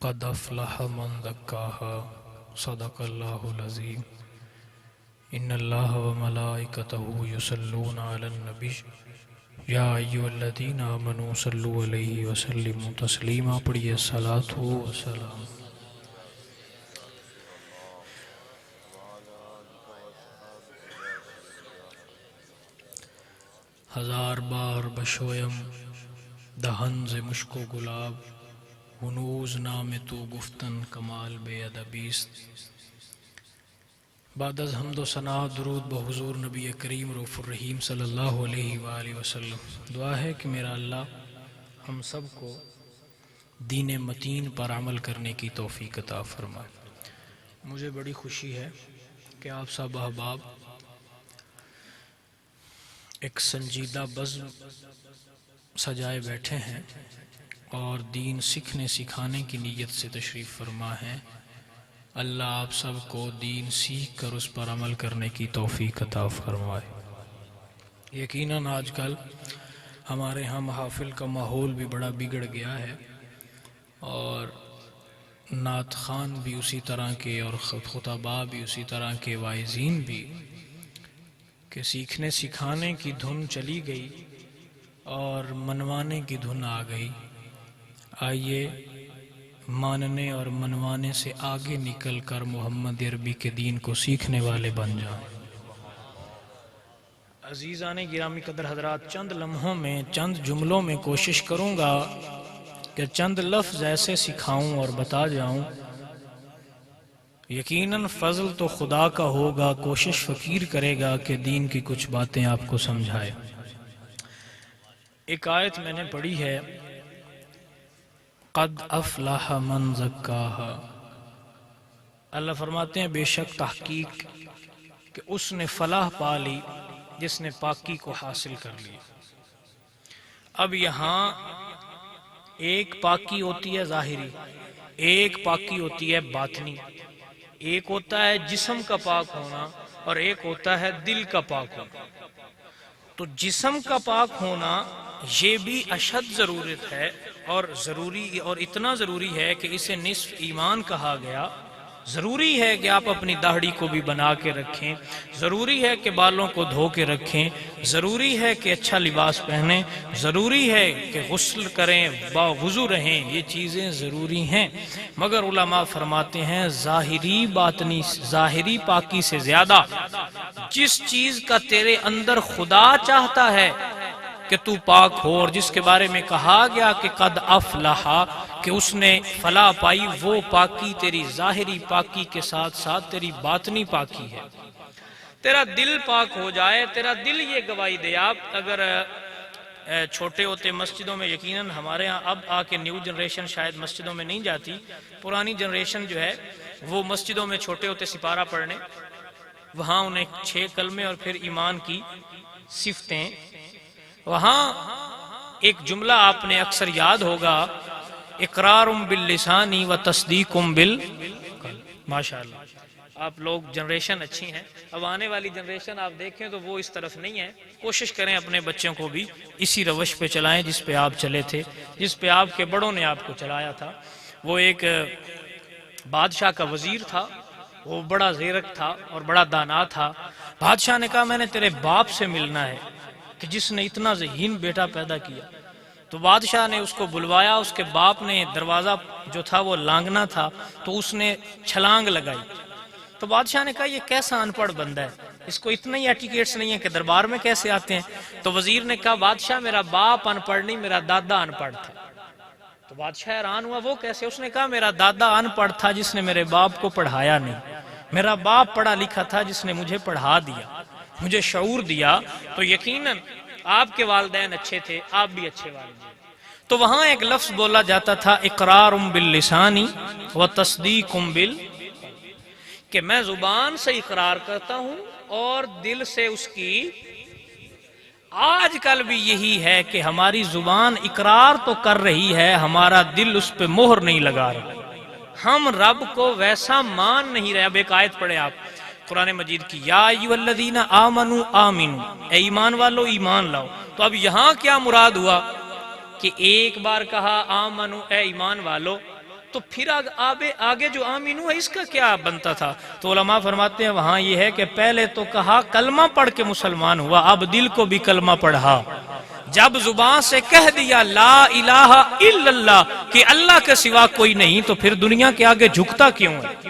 قد افلح من زکاها صدق اللہ العظیم ان اللہ وملائکتہ یصلون علی النبی یا ایھا الذین آمنوا صلوا علیہ وسلموا تسلیما۔ پڑھیے صلاۃ و سلام۔ ہزار بار بشویم دہن ز مشک و گلاب، ہنوز نام تو گفتن کمال بے ادبیست۔ بعد از حمد و ثنا درود بحضور نبی کریم رؤوف الرحیم صلی اللہ علیہ وآلہ وسلم۔ دعا ہے کہ میرا اللہ ہم سب کو دین متین پر عمل کرنے کی توفیق عطا فرمائے۔ مجھے بڑی خوشی ہے کہ آپ سب احباب ایک سنجیدہ بزم سجائے بیٹھے ہیں اور دین سیکھنے سکھانے کی نیت سے تشریف فرما ہے۔ اللہ آپ سب کو دین سیکھ کر اس پر عمل کرنے کی توفیق عطا فرمائے۔ یقیناً آج کل ہمارے ہاں محافل کا ماحول بھی بڑا بگڑ گیا ہے، اور نعت خوان بھی اسی طرح کے اور خطباء بھی اسی طرح کے، واعظین بھی، کہ سیکھنے سکھانے کی دھن چلی گئی اور منوانے کی دھن آ گئی۔ آئیے ماننے اور منوانے سے آگے نکل کر محمد عربی کے دین کو سیکھنے والے بن جائیں۔ عزیزان گرامی قدر حضرات، چند لمحوں میں چند جملوں میں کوشش کروں گا کہ چند لفظ ایسے سکھاؤں اور بتا جاؤں۔ یقیناً فضل تو خدا کا ہوگا، کوشش فقیر کرے گا کہ دین کی کچھ باتیں آپ کو سمجھائے۔ ایک آیت میں نے پڑھی ہے، قد افلح من زکاہا۔ اللہ فرماتے ہیں بے شک تحقیق کہ اس نے فلاح پا لی جس نے پاکی کو حاصل کر لیا۔ اب یہاں ایک پاکی ہوتی ہے ظاہری، ایک پاکی ہوتی ہے باطنی۔ ایک ہوتا ہے جسم کا پاک ہونا اور ایک ہوتا ہے دل کا پاک ہونا۔ تو جسم کا پاک ہونا یہ بھی اشد ضرورت ہے، اور ضروری، اور اتنا ضروری ہے کہ اسے نصف ایمان کہا گیا۔ ضروری ہے کہ آپ اپنی داڑھی کو بھی بنا کے رکھیں، ضروری ہے کہ بالوں کو دھو کے رکھیں، ضروری ہے کہ اچھا لباس پہنیں، ضروری ہے کہ غسل کریں، باوضو رہیں، یہ چیزیں ضروری ہیں۔ مگر علماء فرماتے ہیں ظاہری باطنی، ظاہری پاکی سے زیادہ جس چیز کا تیرے اندر خدا چاہتا ہے کہ تو پاک ہو، اور جس کے بارے میں کہا گیا کہ قد افلح، کہ اس نے فلاح پائی، وہ پاکی تیری ظاہری پاکی کے ساتھ ساتھ تیری باطنی پاکی ہے۔ تیرا دل پاک ہو جائے، تیرا دل یہ گواہی دے۔ آپ اگر چھوٹے ہوتے مسجدوں میں، یقیناً ہمارے ہاں اب آ کے نیو جنریشن شاید مسجدوں میں نہیں جاتی، پرانی جنریشن جو ہے وہ مسجدوں میں چھوٹے ہوتے سپارہ پڑھنے، وہاں انہیں 6 کلمے اور پھر ایمان کی صفتیں، وہاں ایک جملہ آپ نے اکثر یاد ہوگا، اقرار باللسان و تصدیق بالقلب۔ ماشاءاللہ آپ لوگ جنریشن اچھی ہیں، اب آنے والی جنریشن آپ دیکھیں تو وہ اس طرف نہیں ہے۔ کوشش کریں اپنے بچوں کو بھی اسی روش پہ چلائیں جس پہ آپ چلے تھے، جس پہ آپ کے بڑوں نے آپ کو چلایا تھا۔ وہ ایک بادشاہ کا وزیر تھا، وہ بڑا زیرک تھا اور بڑا دانا تھا۔ بادشاہ نے کہا میں نے تیرے باپ سے ملنا ہے کہ جس نے اتنا ذہین بیٹا پیدا کیا۔ تو بادشاہ نے اس کو بلوایا، اس کے باپ نے دروازہ جو تھا وہ لانگنا تھا، تو اس نے چھلانگ لگائی۔ تو بادشاہ نے کہا یہ کیسا ان پڑھ بندہ ہے، اس کو اتنا ہی ایٹیکیٹس نہیں ہے کہ دربار میں کیسے آتے ہیں۔ تو وزیر نے کہا بادشاہ میرا باپ ان پڑھ نہیں، میرا دادا ان پڑھ تھا۔ تو بادشاہ حیران ہوا وہ کیسے؟ اس نے کہا میرا دادا ان پڑھ تھا جس نے میرے باپ کو پڑھایا نہیں، میرا باپ پڑھا لکھا تھا جس نے مجھے پڑھا دیا، مجھے شعور دیا۔ تو یقیناً آپ کے والدین اچھے تھے، آپ بھی اچھے والدین۔ تو وہاں ایک لفظ بولا جاتا تھا اقرار باللسان و تصدیق بال، کہ میں زبان سے اقرار کرتا ہوں اور دل سے اس کی۔ آج کل بھی یہی ہے کہ ہماری زبان اقرار تو کر رہی ہے، ہمارا دل اس پہ مہر نہیں لگا رہا، ہم رب کو ویسا مان نہیں رہے۔ اب ایک آیت پڑھیں آپ قرآن مجید کی، یا ایھا الذین آمنوا آمنوا، اے ایمان والو ایمان لاؤ۔ تو اب یہاں کیا مراد ہوا کہ ایک بار کہا آمنو اے ایمان والو، تو پھر آگے جو آمین ہے اس کا کیا بنتا تھا؟ تو علماء فرماتے ہیں وہاں یہ ہے کہ پہلے تو کہا کلمہ پڑھ کے مسلمان ہوا، اب دل کو بھی کلمہ پڑھا۔ جب زبان سے کہہ دیا لا الہ الا اللہ کہ اللہ کے سوا کوئی نہیں، تو پھر دنیا کے آگے جھکتا کیوں ہے؟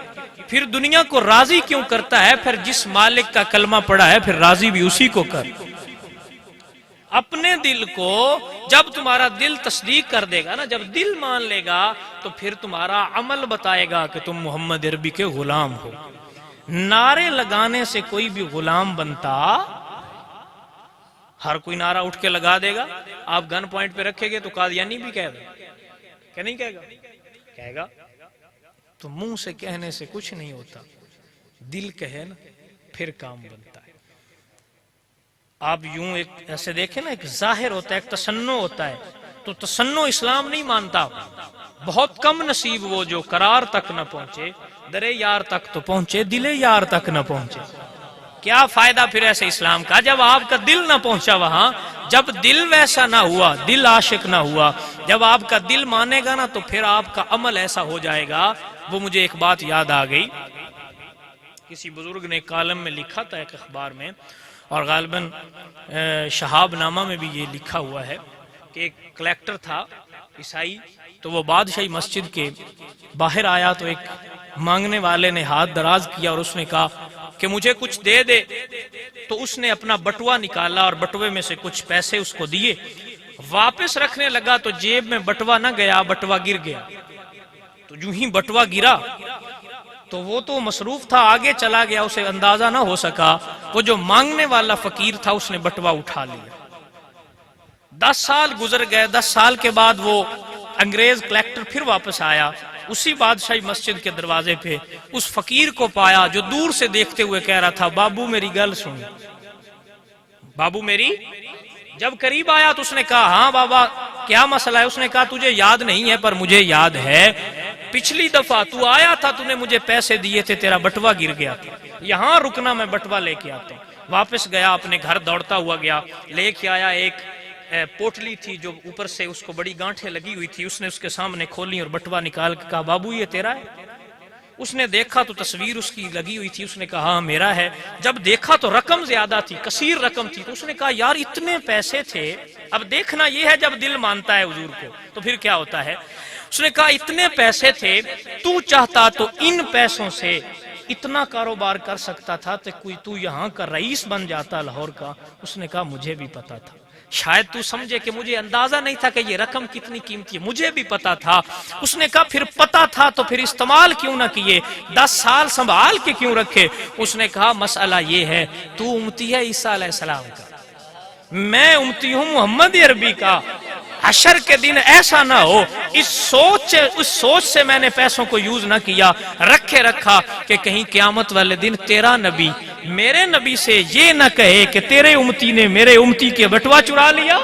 پھر دنیا کو راضی کیوں کرتا ہے؟ پھر جس مالک کا کلمہ پڑھا ہے پھر راضی بھی اسی کو کر۔ اپنے دل کو جب تمہارا دل تصدیق کر دے گا نا، جب دل مان لے گا تو پھر تمہارا عمل بتائے گا کہ تم محمد عربی کے غلام ہو۔ نعرے لگانے سے کوئی بھی غلام بنتا؟ ہر کوئی نعرہ اٹھ کے لگا دے گا، آپ گن پوائنٹ پہ رکھے گے تو قادیانی بھی کہے گا، کہ نہیں کہے گا؟ کہے گا۔ تو منہ سے کہنے سے کچھ نہیں ہوتا، دل کہے نا پھر کام بنتا ہے۔ آپ یوں ایک ایسے دیکھیں نا، ایک ظاہر ہوتا ہے، ایک تصنع ہوتا ہے، تو تصنع اسلام نہیں مانتا۔ بہت کم نصیب وہ جو قرار تک نہ پہنچے، درے یار تک تو پہنچے، دلے یار تک نہ پہنچے۔ کیا فائدہ پھر ایسے اسلام کا جب آپ کا دل نہ پہنچا وہاں، جب دل ویسا نہ ہوا، دل عاشق نہ ہوا، جب آپ کا دل مانے گا نا تو پھر آپ کا عمل ایسا ہو جائے گا۔ وہ مجھے ایک بات یاد آ گئی، کسی بزرگ نے کالم میں لکھا تھا ایک اخبار میں، اور غالباً شہاب نامہ میں بھی یہ لکھا ہوا ہے کہ ایک کلیکٹر تھا عیسائی، تو وہ بادشاہی مسجد کے باہر آیا تو ایک مانگنے والے نے ہاتھ دراز کیا اور اس نے کہا کہ مجھے کچھ دے دے، تو اس نے اپنا بٹوا نکالا اور بٹوے میں سے کچھ پیسے اس کو دیے، واپس رکھنے لگا تو جیب میں بٹوا نہ گیا، بٹوا گر گیا۔ تو جو ہی بٹوا گرا تو وہ تو مصروف تھا، آگے چلا گیا، اسے اندازہ نہ ہو سکا، وہ جو مانگنے والا فقیر تھا اس نے بٹوا اٹھا لیا۔ 10 سال گزر گئے، 10 سال کے بعد وہ انگریز کلیکٹر پھر واپس آیا، اسی بادشاہی مسجد کے دروازے پہ اس فقیر کو پایا جو دور سے دیکھتے ہوئے کہہ رہا تھا بابو میری گل سن، بابو میری۔ جب قریب آیا تو اس نے کہا ہاں بابا کیا مسئلہ ہے؟ اس نے کہا تجھے یاد نہیں ہے پر مجھے یاد ہے، پچھلی دفعہ تو آیا تھا، تو نے مجھے پیسے دیے تھے، تیرا بٹوا گر گیا تھا، یہاں رکنا میں بٹوا لے کے آتا ہوں۔ واپس گیا، اپنے گھر دوڑتا ہوا گیا، لے کے آیا ایک پوٹلی تھی جو اوپر سے اس کو بڑی گانٹھیں لگی ہوئی تھی، اس نے اس کے سامنے کھولی اور بٹوا نکال کے کہا بابو یہ تیرا ہے؟ اس نے دیکھا تو تصویر اس کی لگی ہوئی تھی، اس نے کہا ہاں میرا ہے۔ جب دیکھا تو رقم زیادہ تھی، کثیر رقم تھی، تو اس نے کہا یار اتنے پیسے تھے۔ اب دیکھنا یہ ہے جب دل مانتا ہے حضور کو تو پھر کیا ہوتا ہے۔ اس نے کہا اتنے پیسے تھے، تو چاہتا تو ان پیسوں سے اتنا کاروبار کر سکتا تھا تو کوئی تو یہاں کا رئیس بن جاتا لاہور کا۔ اس نے کہا مجھے بھی پتا تھا، شاید تو سمجھے کہ مجھے اندازہ نہیں تھا کہ یہ رقم کتنی قیمتی ہے، مجھے بھی پتا تھا۔ اس نے کہا پھر پتا تھا تو پھر استعمال کیوں نہ کیے، 10 سال سنبھال کے کیوں رکھے؟ اس نے کہا مسئلہ یہ ہے تو امتی ہے عیسیٰ علیہ السلام کا، میں امتی ہوں محمد عربی کا۔ حشر کے دن ایسا نہ ہو، اس سوچ سے میں نے پیسوں کو یوز نہ کیا، رکھا کہ کہیں قیامت والے دن تیرا نبی میرے نبی سے یہ نہ کہے کہ تیرے امتی نے میرے امتی کے بٹوا چرا لیا،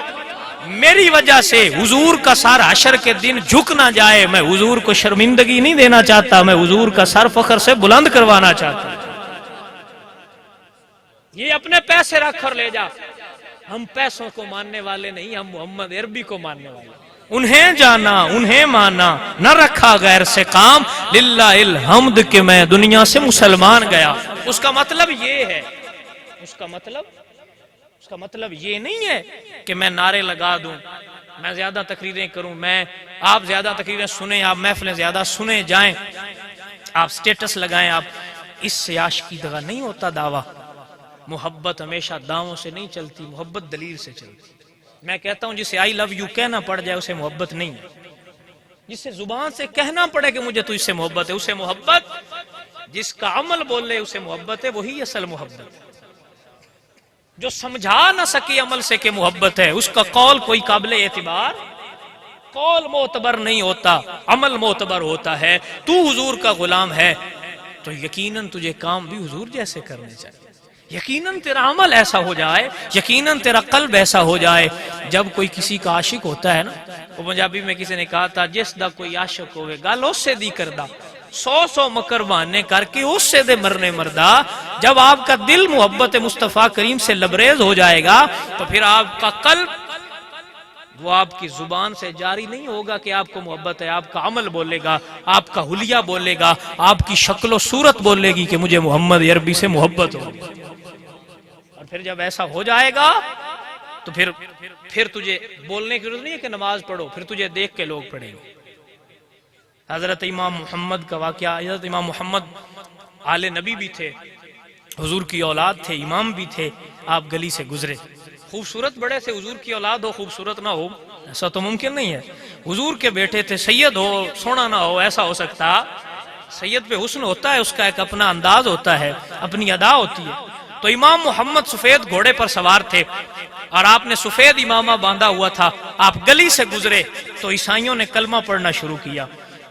میری وجہ سے حضور کا سر حشر کے دن جھک نہ جائے۔ میں حضور کو شرمندگی نہیں دینا چاہتا، میں حضور کا سر فخر سے بلند کروانا چاہتا ہوں۔ یہ اپنے پیسے رکھ اور لے جا، ہم پیسوں کو ماننے والے نہیں، ہم محمد عربی کو ماننے والے۔ انہیں جانا انہیں مانا، نہ رکھا غیر سے کام، للہ الحمد کہ میں دنیا سے مسلمان گیا۔ اس کا مطلب یہ ہے، اس کا مطلب یہ نہیں ہے کہ میں نعرے لگا دوں، میں زیادہ تقریریں کروں، آپ زیادہ تقریریں سنیں، آپ محفلیں زیادہ سنیں جائیں، آپ سٹیٹس لگائیں، آپ اس سے عاشقی دغا نہیں ہوتا دعویٰ۔ محبت ہمیشہ دعووں سے نہیں چلتی، محبت دلیل سے چلتی۔ میں کہتا ہوں جسے آئی لو یو کہنا پڑ جائے اسے محبت نہیں ہے، جسے زبان سے کہنا پڑے کہ مجھے تجھ سے محبت ہے اسے محبت، جس کا عمل بولے اسے محبت ہے، وہی اصل محبت ہے۔ جو سمجھا نہ سکے عمل سے کہ محبت ہے، اس کا قول کوئی قابل اعتبار، قول معتبر نہیں ہوتا، عمل معتبر ہوتا ہے۔ تو حضور کا غلام ہے تو یقیناً تجھے کام بھی حضور جیسے کرنے چاہیے، یقیناً تیرا عمل ایسا ہو جائے، یقیناً تیرا قلب ایسا ہو جائے۔ جب کوئی کسی کا عاشق ہوتا ہے نا، وہ پنجابی میں کسی نے کہا تھا جس دا کوئی عاشق ہوئے گل اس سے دی کردہ، 100 مکر بہانے کر کے اس سے دے مرنے مردہ۔ جب آپ کا دل محبت مصطفیٰ کریم سے لبریز ہو جائے گا تو پھر آپ کا قلب وہ آپ کی زبان سے جاری نہیں ہوگا کہ آپ کو محبت ہے، آپ کا عمل بولے گا، آپ کا حلیہ بولے گا، آپ کی شکل و صورت بولے گی کہ مجھے محمد عربی سے محبت ہو. اور پھر جب ایسا ہو جائے گا تو پھر تجھے بولنے کی ضرورت نہیں ہے کہ نماز پڑھو، پھر تجھے دیکھ کے لوگ پڑھیں گے. حضرت امام محمد کا واقعہ، حضرت امام محمد آل نبی بھی تھے، حضور کی اولاد تھے، امام بھی تھے. آپ گلی سے گزرے، خوبصورت بڑے تھے، حضور کی اولاد ہو خوبصورت نہ ہو ایسا تو ممکن نہیں ہے. حضور کے بیٹے تھے، سید ہو سونا نہ ہو ایسا ہو سکتا؟ سید پہ حسن ہوتا ہے، اس کا ایک اپنا انداز ہوتا ہے، اپنی ادا ہوتی ہے. تو امام محمد سفید گھوڑے پر سوار تھے اور آپ نے سفید امامہ باندھا ہوا تھا. آپ گلی سے گزرے تو عیسائیوں نے کلمہ پڑھنا شروع کیا.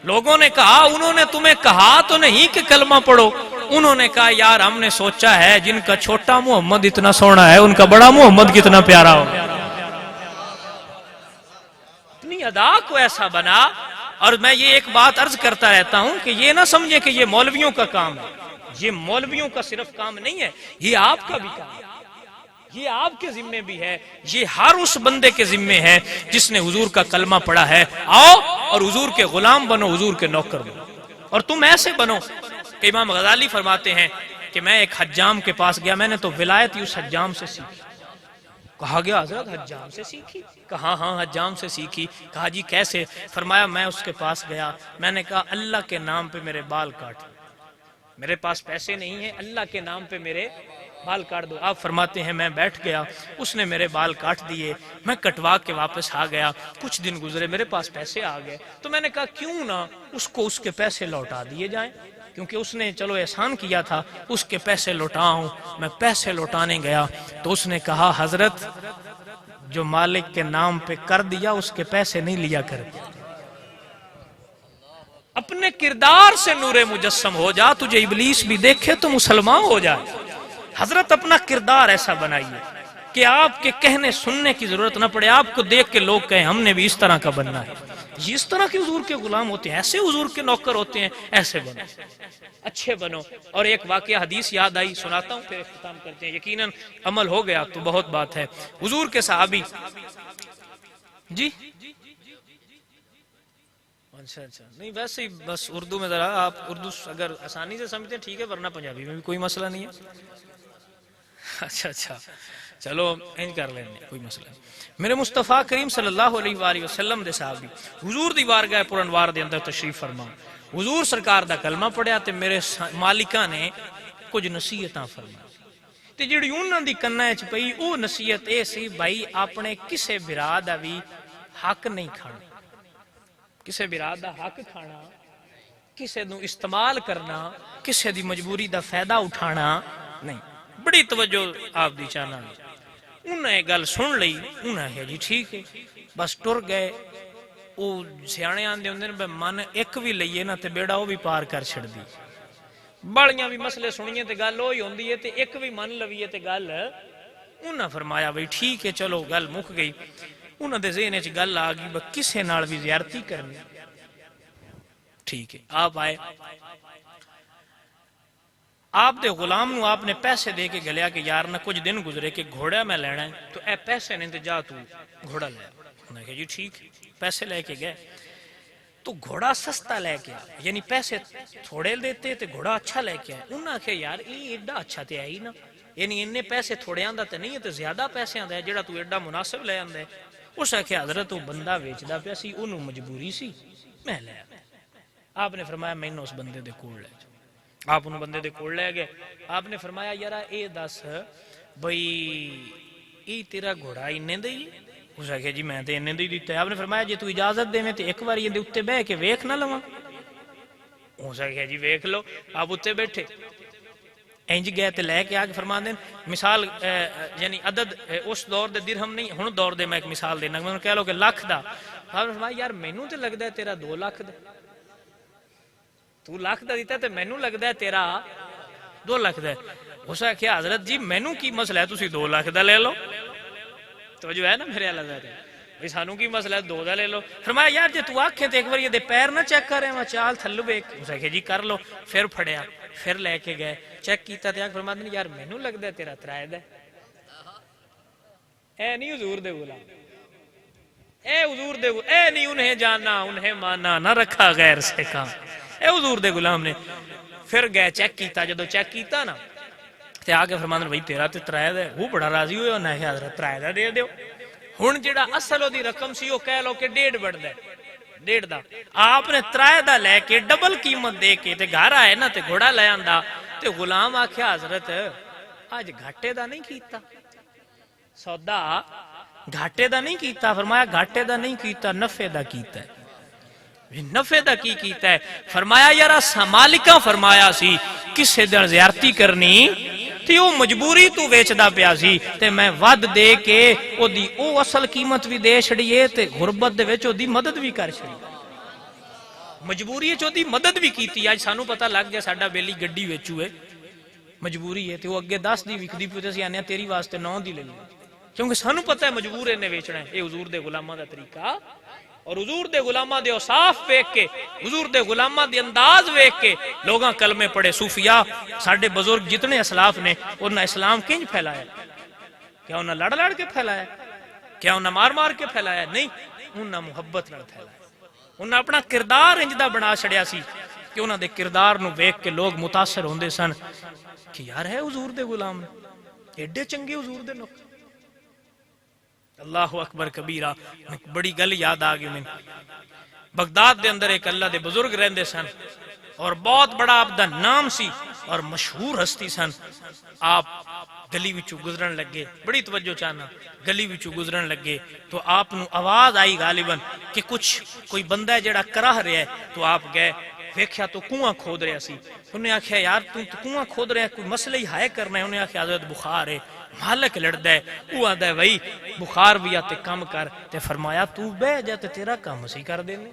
لوگوں نے کہا انہوں نے تمہیں کہا تو نہیں کہ کلمہ پڑھو. انہوں نے کہا یار ہم نے سوچا ہے جن کا چھوٹا محمد اتنا سونا ہے ان کا بڑا محمد کتنا پیارا ہو. اپنی ادا کو ایسا بنا. اور میں یہ ایک بات عرض کرتا رہتا ہوں کہ یہ نہ سمجھے کہ یہ مولویوں کا کام ہے، یہ مولویوں کا صرف کام نہیں ہے، یہ آپ کا بھی کام ہے، یہ آپ کے ذمے بھی ہے، یہ ہر اس بندے کے ذمے ہے جس نے حضور کا کلمہ پڑھا ہے. آؤ اور حضور کے غلام بنو، حضور کے نوکر بنو. اور تم ایسے بنو کہ امام غزالی فرماتے ہیں کہ میں ایک حجام کے پاس گیا، میں نے تو ولایت اس حجام سے سیکھی. کہا گیا حضرت حجام سے سیکھی؟ کہا ہاں حجام سے سیکھی. کہا جی کیسے؟ فرمایا میں اس کے پاس گیا، میں نے کہا اللہ کے نام پہ میرے بال کاٹ، میرے پاس پیسے نہیں ہیں، اللہ کے نام پہ میرے بال کاٹ دو. آپ فرماتے ہیں میں بیٹھ گیا، اس نے میرے بال کاٹ دیے، میں کٹوا کے واپس آ گیا. کچھ دن گزرے، میرے پاس پیسے آ گئے، تو میں نے کہا کیوں نہ اس کو اس کے پیسے لوٹا دیے جائیں، کیونکہ اس نے چلو احسان کیا تھا، اس کے پیسے لوٹاؤں. میں پیسے لوٹانے گیا تو اس نے کہا حضرت جو مالک کے نام پہ کر دیا اس کے پیسے نہیں لیا کرتے. اپنے کردار سے نور مجسم ہو جا، تجھے ابلیس بھی دیکھے تو مسلمان ہو جا. حضرت اپنا کردار ایسا بنائیے کہ آپ کے کہنے سننے کی ضرورت نہ پڑے، آپ کو دیکھ کے لوگ کہیں ہم نے بھی اس طرح کا بننا ہے. یہ اس طرح کے حضور کے غلام ہوتے ہیں، ایسے حضور کے نوکر ہوتے ہیں، ایسے بنو، اچھے بنو. اور ایک واقعہ حدیث یاد آئی، سناتا ہوں پھر اختتام کرتے ہیں. یقیناً عمل ہو گیا تو بہت بات ہے. حضور کے صحابی جی اچھا نہیں ویسے ہی بس اردو میں ذرا آپ اردو اگر آسانی سے سمجھتے ہیں ٹھیک ہے، ورنہ پنجابی میں بھی کوئی مسئلہ نہیں ہے. اچھا چلو انج کر لیں، کوئی مسئلہ نہیں. میرے مصطفیٰ کریم صلی اللہ علیہ وآلہ وسلم دے صحابی حضور دی بارگاہ پرانوار دے اندر تشریف فرما. حضور سرکار دا کلمہ پڑھیا تے میرے مالکاں نے کچھ نصیحتاں فرمائی تے جڑی انہاں دی کناں وچ پئی او نصیحت اے سی بھائی اپنے کسے بھرا دا بھی حق نہیں کھانا، کسے برا دا حق کھانا، کسے نو استعمال کرنا، کسے دی مجبوری دا فائدہ اٹھانا نہیں. بڑی توجہ آپ دی چاہنا. انہیں گل سن لئی، انہیں ہے جی ٹھیک ہے، بس ٹر گئے. او سیانے آندے ہوندے نے من ایک بھی لئیے نا تے بیڑا او بھی پار کر چھڑ دی. بڑیاں بھی مسئلے سنیے تے گل ہوئی ہوندی ہے تے ایک بھی من لویے تے گل. انہیں فرمایا بھئی ٹھیک ہے چلو گل مک گئی. انہوں دے ذہن وچ گل آ گئی کسے نال بھی زیارتی کرنی. ٹھیک ہے آپ آئے، آپ دے غلام نو آپ نے پیسے دے کے گلیا کہ یار نہ کچھ دن گزرے کہ گھوڑا میں لینا ہے تو اے پیسے نہیں تے جا تو گھوڑا لے. انہوں نے کہا جی ٹھیک، پیسے لے کے گئے تو گھوڑا سستا لے کے آئے، یعنی پیسے تھوڑے دیتے تے گھوڑا اچھا لے کے آئے. انہوں نے کہا یار یہ ایڈا اچھا تے ہے ہی نا، یعنی انہیں پیسے تھوڑے آندہ تے نہیں ہے تے زیادہ پیسے آندہ ہے جڑا تو ایڈا مناسب لے آندہ ہے. اس آکھے حضرت وہ بندہ ویچدا پیا سی، انہوں مجبوری سی میں لے آیا. آپ نے فرمایا میں اس بندے دے کول لے جاؤ. آپ انہوں بندے دے کول لے گئے. آپ نے فرمایا یارا اے دس بھئی ای تیرا گھوڑا انہیں دے. اس آکھے جی میں تے انہیں دے دیتا ہے. آپ نے فرمایا جی تو اجازت دے میں تے ایک بار یہ دے اتے بے کے ویکھ نہ لواں. اس آکھے جی ویکھ لو. آپ اتے بیٹھے انج گئے تے لے کے آگے فرما دیں مثال یعنی عدد اس دور دے درہم نہیں ہن دور دے میں ایک مثال دینا میں کہہ لو کہ لاکھ دا. آپ نے فرمایا یار مینوں تے لگدا ہے تیرا 2 لاکھ دا، تو لاکھ دا دیتا ہے تے مینوں لگدا ہے تیرا 2 لاکھ دا. اس نے کہا حضرت جی مینوں کی مسئلہ ہے تسی 2 لاکھ دا لے لو. تو جو ہے نا میرے اللہ دا بھئی سانوں کی مسئلہ ہے 2 دا لے لو. فرمایا یار جے تو آکھے تے ایک بار یہ دے پیر نہ چیک کرے میں چال تھلو ایک. اس نے کہا جی کر لو. پھر پھڑیا پھر لے کے گئے چیک کیتا تے فرما دیں یار مینوں لگدا ہے تیرا 3 دا. اے نہیں حضور دے غلام اے حضور دے اے نہیں انہیں جانا انہیں مانا نہ رکھا غیر سے کام، اے حضور دے غلام نے پھر گئے چیک کیتا، جدو چیک کیتا نا تے آگے فرماندے بھائی تیرا تے ترائے دا، وہ بڑا راضی ہوئے انہیں کہ حضرت ترائے دا دے دیو. ہن جڑا اصل دی رقم سی وہ کہہ لو کہ 1.5 بڑھدا ہے، 1.5 دا آپ نے ترائے دا لے کے ڈبل قیمت دے کے تے گھر آئے نا تے گھوڑا لے آندا تے غلام آکھیا حضرت آج گھاٹے دا نہیں کیتا سودا، گھاٹے دا نہیں کیتا. فرمایا گھاٹے دا نہیں کیتا، نفع دا کیتا ہے. نفع دا کی کیتا ہے؟ فرمایا یارا مالکاں فرمایا سی کسے دل زیارتی کرنی تے او مجبوری تو ویچدا پیا سی تے میں ود دے کے او دی او اصل قیمت بھی دے چھڑیے تے غربت دے وچ او دی مدد بھی کر چھڑی، مجبوری ہے دی مدد بھی کیتی. اج سانو پتہ لگ گیا ساڈا بیلی گڈی ویچو ہے مجبوری ہے تے او اگے 10 دی وکدی پئی تے اسی آنے تیری واسطے 9 دی لے لے، کیونکہ سانو پتہ ہے مجبور نے ویچنا ہے. اے حضور دے غلاماں دا طریقہ اور حضور دے غلاماں دے اوصاف ویکھ کے، حضور دے غلاماں دے انداز ویکھ کے لوگاں کلمے پڑھے. صوفیاء ساڈے بزرگ جتنے اسلاف نے انہاں اسلام کنج پھیلایا؟ کیا انہاں لڑ لڑ کے پھیلایا؟ کیا انہاں مار مار کے پھیلایا؟ نہیں، انہاں محبت نال پھیلایا. انہاں اپنا کردار انجدا بنا چھڑیا سی کہ انہاں دے کردار نو ویکھ کے لوگ متاثر ہوندے سن کہ یار ہے حضور دے غلام ایڈے چنگے حضور دے لوگ. اللہ اکبر کبیرہ. بڑی گل یاد آ گئی میں، بغداد دے اندر ایک اللہ دے بزرگ رہندے سن اور بہت بڑا آپ دا نام سی اور مشہور ہستی سن. آپ گلی وچوں گزرن لگے، بڑی توجہ چاہنا، گلی وچوں گزرن لگے تو آپ نو آواز آئی غالباً کہ کچھ کوئی بندہ ہے جڑا کراہ رہا ہے. تو آپ گئے ویکھیا تو کنواں کھود رہا سی. انہیں آکھیا یار تو کنواں کھود رہا ہے، کوئی مسئلہ ہی ہائے کرنا ہے. انہیں آکھیا حضرت بخار ہے. مالک لڑدا ہے، وہ آندا ہے بھائی بخار بھی آتے کم کر. تے فرمایا تو بہ جا تے تیرا کم اسی کر دینے.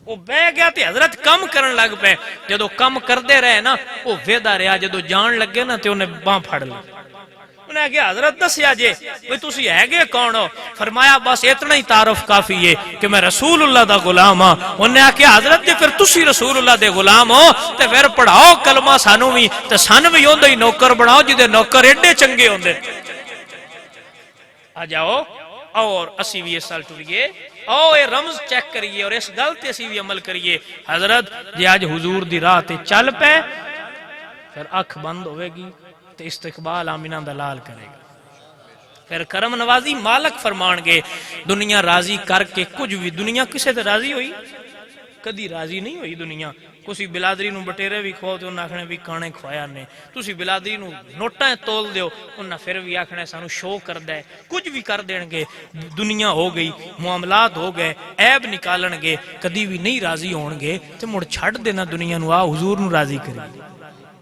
وہ بہ گیا تے حضرت کم کرن لگ پے. جدو کم کردے رہے نا وہ ویدا رہا، جدو جان لگے نا تے انہیں باں پھڑ لی. انہیں کہا حضرت دسیا جے بھئی تسی ہے گے کون ہو؟ فرمایا بس اتنا ہی تعارف کافی ہے کہ میں رسول اللہ دا غلام ہاں. انہیں کہا حضرت جے پھر تسی رسول اللہ دے غلام ہو تے پھر پڑھاؤ کلمہ سانو بھی تے سن بھی ہوندے ہی نوکر بناؤ جدے نوکر ایڈے چنگے ہوندے. آ جاؤ اور اسی بھی اس سال ٹریے او اے رمز چیک کریے اور اس گل تے اسی بھی عمل کریے. حضرت جے آج حضور دی راہ تے چل پے پھر اکھ بند ہوئے گی تے استقبال آمینہ دلال کرے گا. پھر کرم نوازی مالک فرمان گے. دنیا راضی کر کے کچھ بھی، دنیا کسے تے راضی ہوئی؟ کدی راضی نہیں ہوئی دنیا. کسی بلادری نو بٹیرے بھی کھواؤ تو انہاں آکھنے بھی کانے کھوایا نے. تسی بلادری نو نوٹاں تول دیو انہاں پھر بھی آکھنے سانو شو کردا ہے. کچھ بھی کر دین گے. دنیا ہو گئی، معاملات ہو گئے، عیب نکالن گے، کدی بھی نہیں راضی ہون گے تے مڑ چھڈ دینا دنیا نو. آ حضور نو راضی کری،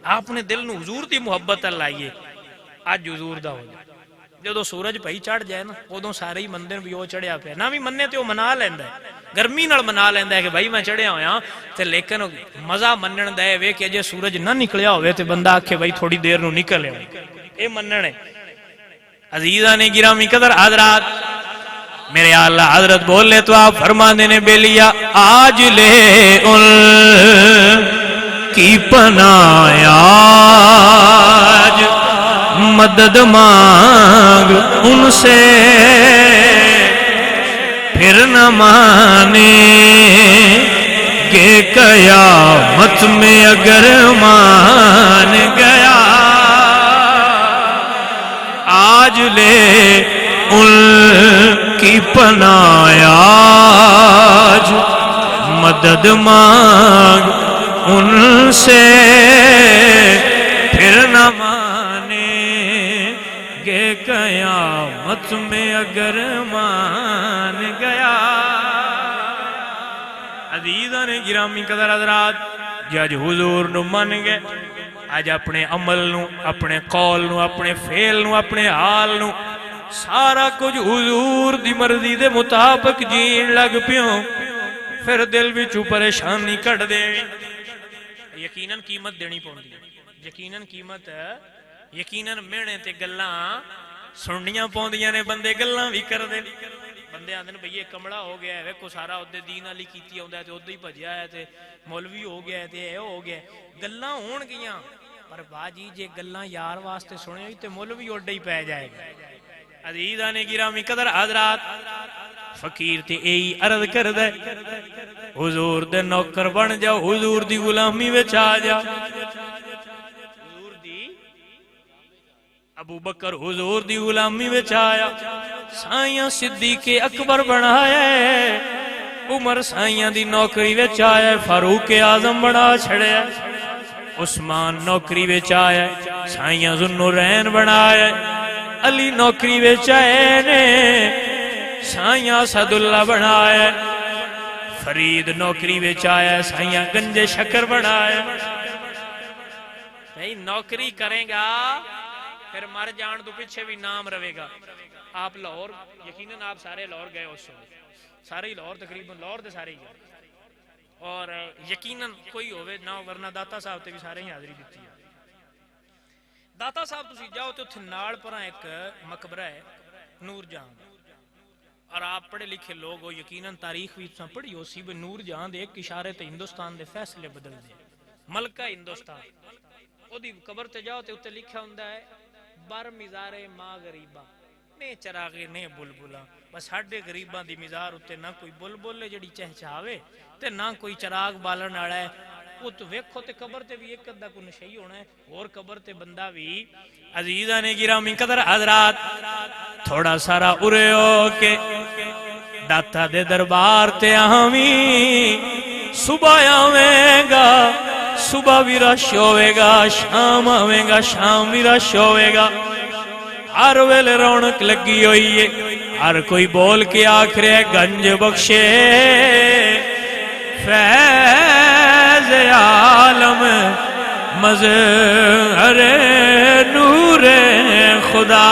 اپنے دل نو حضور دی محبت لائیے. اج حضور دا ہو جائے. جدو سورج پئی چڑھ جائے نا ادو سارے ہی مندے بھی وہ چڑھیا پیا، نہ بھی منے تے وہ منا لیندا ہے، گرمی نال منا لیندا ہے کہ بھائی میں چڑھیا ہویا تے. لیکن مزہ منن دا اے کہ جے سورج نہ نکلیا ہوئے تے بندہ آکھے بھائی تھوڑی دیر نو نکل آئے. اے منن ہے. عزیزان گرامی قدر حضرات میرے اللہ حضرت بولے تو آپ فرمانے نے بیلیا آج لے ان کی پناہ آج مدد مانگ ان سے پھر نہ مانے کہ قیامت میں اگر مان گیا. آج لے ان کی پناہ آج مدد مانگ ان سے پھر نہ مانے کہ قیامت میں اگر مان گیا. عزیزان گرامی قدر حضرات جج حضور نو من گئے. اج اپنے عمل نو، اپنے قول نو، اپنے فعل نو، اپنے حال نو سارا کچھ حضور دی مرضی دے مطابق جین لگ پیوں. پھر دل وچوں پریشانی کٹ دے. یقیناً قیمت دینی پوندی ہے، یقیناً قیمت، یقیناً مینے تے گلاں سننیاں پوندیاں نے. بندے گلاں بھی کر دے، بندے آندے نے بھئی یہ کمڑا ہو گیا ہے، ویکھو سارا اودے دین علی کیتی ہوندا ہے تے اودے ہی بھجیا ہے تے مولوی ہو گیا ہے تے اے ہو گیا. گلاں ہون گیاں پر باجی جے گلاں یار واسطے سنے ہوئی تے مولوی اوڈے ہی پے جائے گا. عزیزان گرامی قدر حضرات فقیر تے یہی عرض کردہ ہے حضور دے نوکر بن جاؤ، حضور دی غلامی وچ آ جا۔ حضور دی ابو بکر حضور دی غلامی وچ آیا، سائیاں صدیق اکبر بنایا ہے، عمر سائیاں دی نوکری وچ آیا ہے، فاروق اعظم بنا چھڑیا، عثمان نوکری وچ آیا ہے، سائیاں ذوالنورین بنایا ہے، علی نوکری وچ آئے نے، سائیاں اسد اللہ بنایا ہے، فرید نوکری وچ آیا ہے، سائیاں گنج شکر بنایا ہے۔ نہیں نوکری کریں گا پھر مر جان تو پیچھے بھی نام رہے گا۔ آپ لاہور یقیناً آپ سارے لاہور گئے اس وقت، سارے لاہور تقریباً لاہور دے سارے ہی گئے، اور یقیناً کوئی ہوئے نہ ورنہ داتا صاحب تے بھی سارے ہی حاضری دیتی ہے۔ داتا صاحب تسی جاؤ تے اتھے ناڑ پرا ایک مقبرہ ہے نور جہاں، اور آپ پڑھے لکھے لوگ ہو یقیناً تاریخ بھی تساں پڑھی ہو سی، نور جہاں دے ایک اشارے تے ہندوستان دے فیصلے بدل دے، ملکہ ہندوستان او دی قبر تے جاؤ تے اتنے لکھا ہوندا ہے بر مزارے ماں غریباں نے چراغے نے بلبلاں، بس ہاڈے غریباں دی مزار اتنے نہ کوئی بلبل ہے جڑی چہچاوے تے نہ کوئی چراغ بالن والا ہے، وہ تو ویکھو تے قبر تے بھی ایک ادھا کو نشئی ہونا ہے، اور قبر تے بندہ بھی۔ عزیزاں نے گرامی قدر حضرات تھوڑا سارا ارے ہو کے داتا دے دربار تے آویں، صبح آویں گا صبح بھی رش ہوئے گا، شام آویں گا شام بھی رش ہوئے گا، ہر ویلے رونق لگی ہوئی ہے، ہر کوئی بول کے آخرے گنج بخشے فیض عالم مظہر نور خدا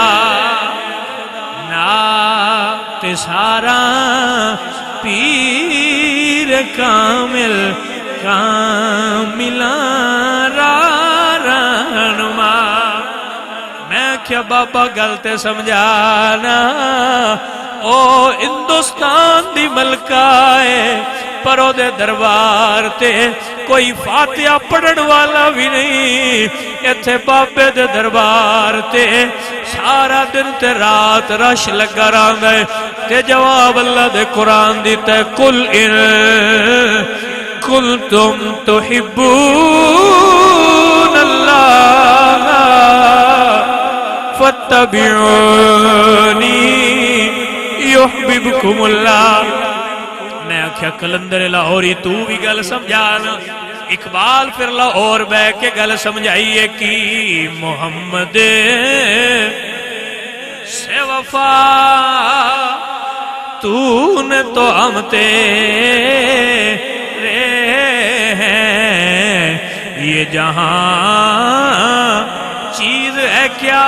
نعت سارا پیر کامل کاملہ رہنما۔ میں کیا بابا گلتے سمجھانا، او ہندوستان دی ملکہ ہے پر او دے دربار تے کوئی فاتحہ پڑھن والا بھی نہیں، ایتھے بابے دے دربار تے سارا دن تے رات رش لگا رہندا ہے، تے جواب اللہ دے قرآن دیتا ہے قل ان کنتم تحبون اللہ فاتبعونی یحببکم اللہ۔ میں آکھیا کلندر لاہوری تو بھی گل سمجھانا، اقبال پھر لاہور بے کے گل سمجھائیے کی محمد سے وفا تو نے تو ہم تیرے ہیں، یہ جہاں چیز ہے کیا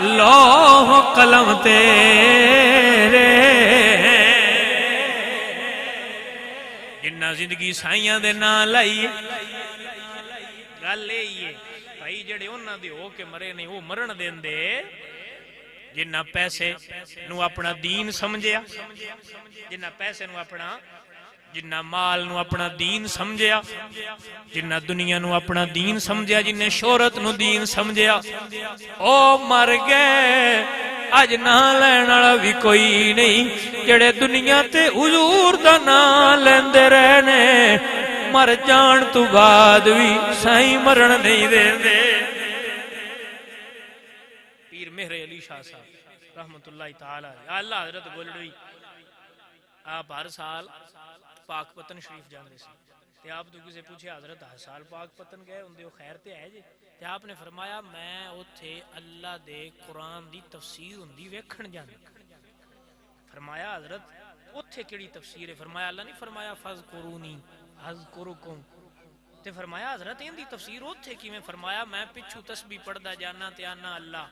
لوح قلم تیرے جنہ زندگی سائیاں دے نا لائیے گل لے بھائی جڑے انہاں دے ہو کے مرے نہیں وہ مرن دین دے، جنہ پیسے نو اپنا دین سمجھیا، جنہ پیسے نو اپنا، جنہ مال نو اپنا دین سمجھیا، جنہ دنیا نو اپنا دین سمجھیا، جنہ شہرت نو دین سمجھیا، او مر گئے اج نہ لینا بھی کوئی نہیں، جڑے دنیا تے حضور دا نہ لیندے رہنے مر جان تو بعد بھی سائیں مرن نہیں دین دے۔ پیر مہر علی شاہ صاحب رحمت اللہ تعالی اللہ حضرت گولڈوی آپ ہر سال پاک پتن شریف جاندے سے، تے آپ تو کسے پوچھے حضرت ہر سال پاک پتن گئے ان دیو خیر تے ہے جے، تے آپ نے فرمایا میں اتھے اللہ دے قرآن دی تفسیر ہوندی ویکھن جاندے۔ فرمایا حضرت اتھے کیڑی تفسیر ہے؟ فرمایا اللہ نہیں فرمایا فذکرونی اذکرکم، تے فرمایا حضرت ان دی تفسیر اتھے کی میں؟ فرمایا میں پچھو تسبیح پڑھدا جانا تے آنا اللہ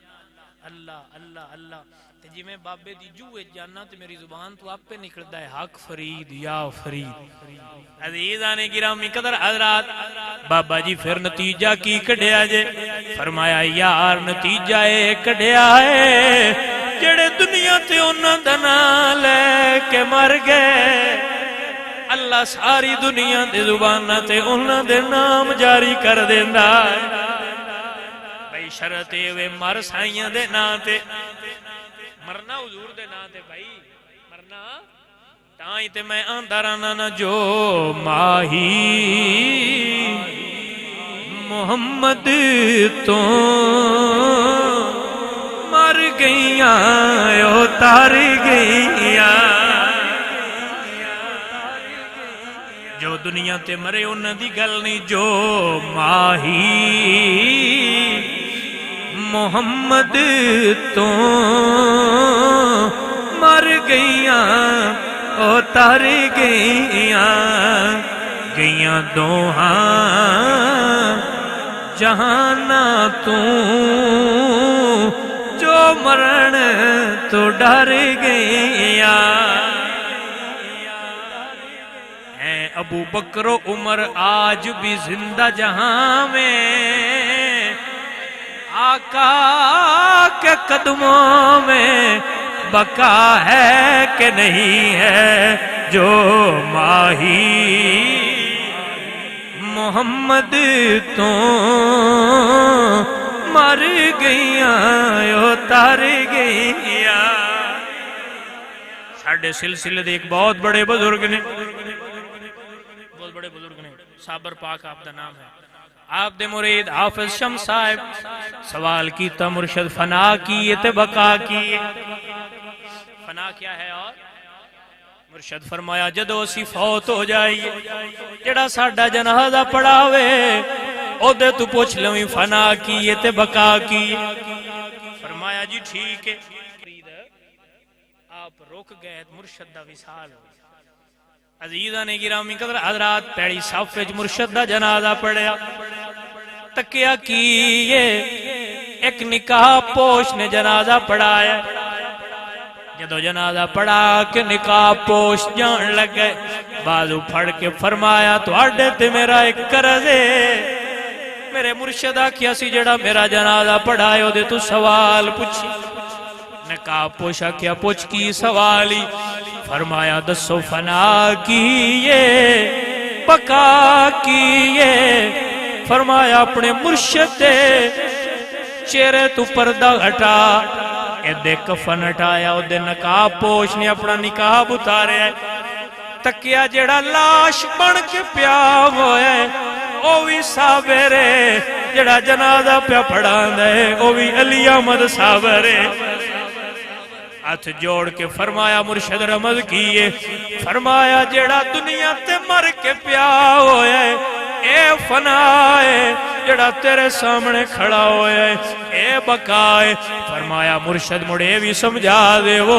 اللہ اللہ اللہ، تے جی میں بابے دی جوے جانا تے میری زبان تو آپ پہ نکلدا ہے حق فرید یا فرید۔ عزیزان گرامی قدر حضرات بابا جی پھر نتیجہ کی کڈیا جے؟ فرمایا یار نتیجہ اے کڈیا ہے جڑے دنیا تے انہاں دا نام لے کے مر گئے، اللہ ساری دنیا دے زباناں تے انہاں دے نام جاری کر دیندا ہے۔ بھائی شرط وے مر سائیاں دے نا تے، مرنا حضور دے نا تے بھائی، مرنا تائیں تے میں آندہ رانا نا جو ماہی محمد تو مر گئیاں او تار گئیاں جو دنیا تے مرے انہاں دی گل نہیں جو ماہی محمد تو مر گئیاں او تر گئیاں گئیاں دوہاں جہانا تو جو مرن تو ڈر گئیاں ابو بکر و عمر آج بھی زندہ جہاں میں آقا کے قدموں میں بقا ہے کہ نہیں ہے جو ماہی محمد تو مر گئیاں او تر گئیاں ساڑھے سلسلے دے ایک بہت بڑے بزرگ نے صابر پاک آپ دا نام ہے آپ دے مرید حافظ شمس صاحب سوال کیتا مرشد فنا کیے تے بقا کیے فنا کیا ہے اور مرشد فرمایا جدو اسی فوت ہو جائیے جڑا ساڈا جنازہ پڑھاوے او دے تو پوچھ لویں فنا کیے تے بقا کیے فرمایا جی ٹھیک ہے آپ رک گئے مرشد دا وصال ہو عزیزان گرامی قدر حضرات پیڑی صف وچ مرشد دا جنازہ پڑھیا تکیا کیے ایک نکاح پوش نے جنازہ پڑھایا جدو جنازہ پڑھا کے نکاح پوش جان لگے بازو پھڑ کے فرمایا تو اڈے تے میرا ایک قرض ہے میرے مرشد آکھیا سی جڑا میرا جنازہ پڑھائے او دے تو سوال پوچھی نکاح پوشا کیا پوچھ کی سوالی فرمایا دسو فنا کیے بقا کیے فرمایا اپنے مرشد دے چہرے تو پردہ ہٹا اے دے کفن ہٹایا او دے نکاح پوش نے اپنا نکاح اتارے تکیا جڑا لاش بن کے پیا ہوئے او بھی صابرے جڑا جنازہ پیا پڑھان دے او بھی علی احمد صابرے ہاتھ جوڑ کے فرمایا مرشد رمض کیے فرمایا جڑا دنیا تے مر کے پیا ہوئے اے فنائے جڑا تیرے سامنے کھڑا ہوئے اے بقائے فرمایا مرشد مڑے بھی سمجھا دے وہ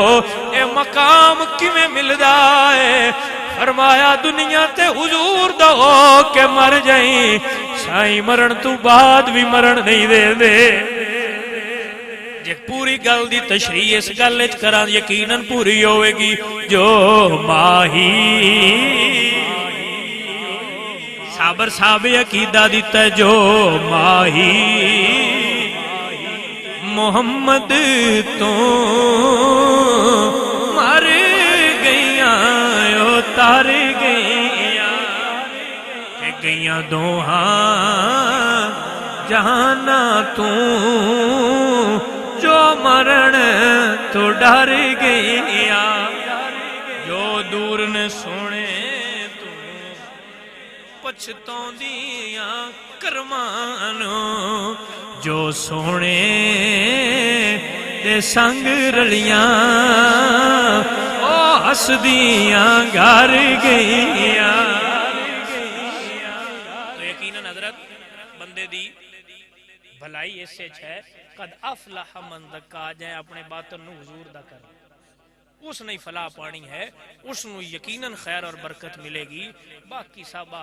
اے مقام کیویں ملدا ہے فرمایا دنیا تے حضور دا ہو کے مر جائیں سائیں مرن تو بعد بھی مرن نہیں دے دے پوری گل دی تشریح اس گل وچ کراں یقیناً پوری ہوے گی جو ماہی صابر صاحب عقیدہ دیتا ہے جو ماہی محمد تو مر گئیاں او تار گئیاں کہ گئیاں دوہاں جہانا تو جو مرن تو ڈر گئیا جو دور نے سونے تو پچھتوں دیاں کرمانو جو سونے دے سنگ رلیاں او ہس دیاں گھر گئیاں تو یقیناً حضرت بندے دی بھلائی ایسے ہے قد افلح من زکا جائے اپنے باطن نو حضور دا کر اس نے فلاح پانی ہے اس نو یقیناً خیر اور برکت ملے گی باقی سب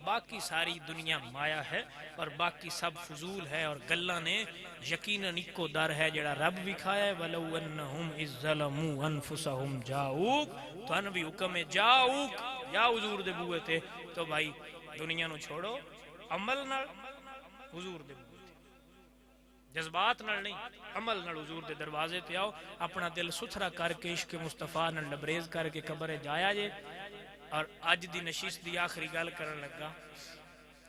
باقی ساری دنیا مایا ہے اور باقی سب فضول ہے اور گلہ نے یقیناً اکو در ہے جڑا رب بھی کھایا ہے وَلَوْ أَنَّهُمْ إِذْ ظَلَمُوا أَنفُسَهُمْ جَاؤُوكَ تو ان بھی حکم جاؤک یا حضور دے بوئے تھے تو بھائی دنیا نو چھوڑو عمل نال حضور دے جذبات نال نہیں عمل نال حضور دے دروازے تے آؤ اپنا دل ستھرا کر کے عشق مصطفیٰ نال لبریز کر کے قبر جایا جے اور اج دی نشست دی آخری گل کرن لگا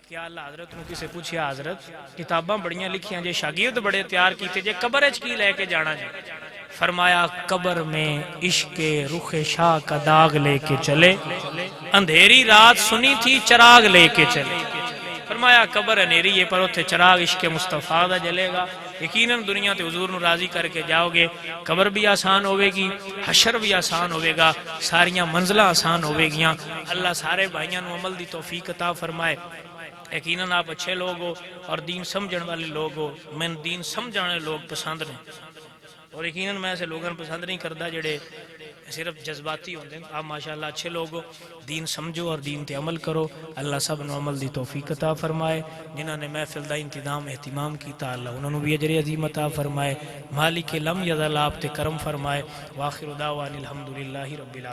کیا اللہ حضرت نو کسے پوچھیا حضرت کتاباں بڑیاں لکھیاں جے شاگرد بڑے تیار کیتے جے قبر اچ کی لے کے جانا جی فرمایا قبر میں عشق رخ شاہ کا داغ لے کے چلے اندھیری رات سنی تھی چراغ لے کے چلے فرمایا قبر انیری ہے پر اتھے چراغ عشق مصطفیٰ دا جلے گا یقیناً دنیا تے حضور نو راضی کر کے جاؤ گے قبر بھی آسان ہوئے گی حشر بھی آسان ہوئے گا ساریاں منزلہ آسان ہوئے گیاں اللہ سارے بھائیاں نو عمل دی توفیق عطا فرمائے یقیناً آپ اچھے لوگ ہو اور دین سمجھن والے لوگ ہو میں دین سمجھانے لوگ پسند نہیں اور یقیناً میں ایسے لوگوں پسند نہیں کرتا جڑے صرف جذباتی ہوتے ہیں آپ ماشاءاللہ اچھے لوگ ہو دین سمجھو اور دین تے عمل کرو اللہ سب نو عمل دی توفیق عطا فرمائے جنہوں نے محفل دا انتظام اہتمام کیتا اللہ انہوں نے بھی اجر عظیم عطا فرمائے مالک لم یزل آپ تے کرم فرمائے واخر دعوان الحمدللہ رب العالمین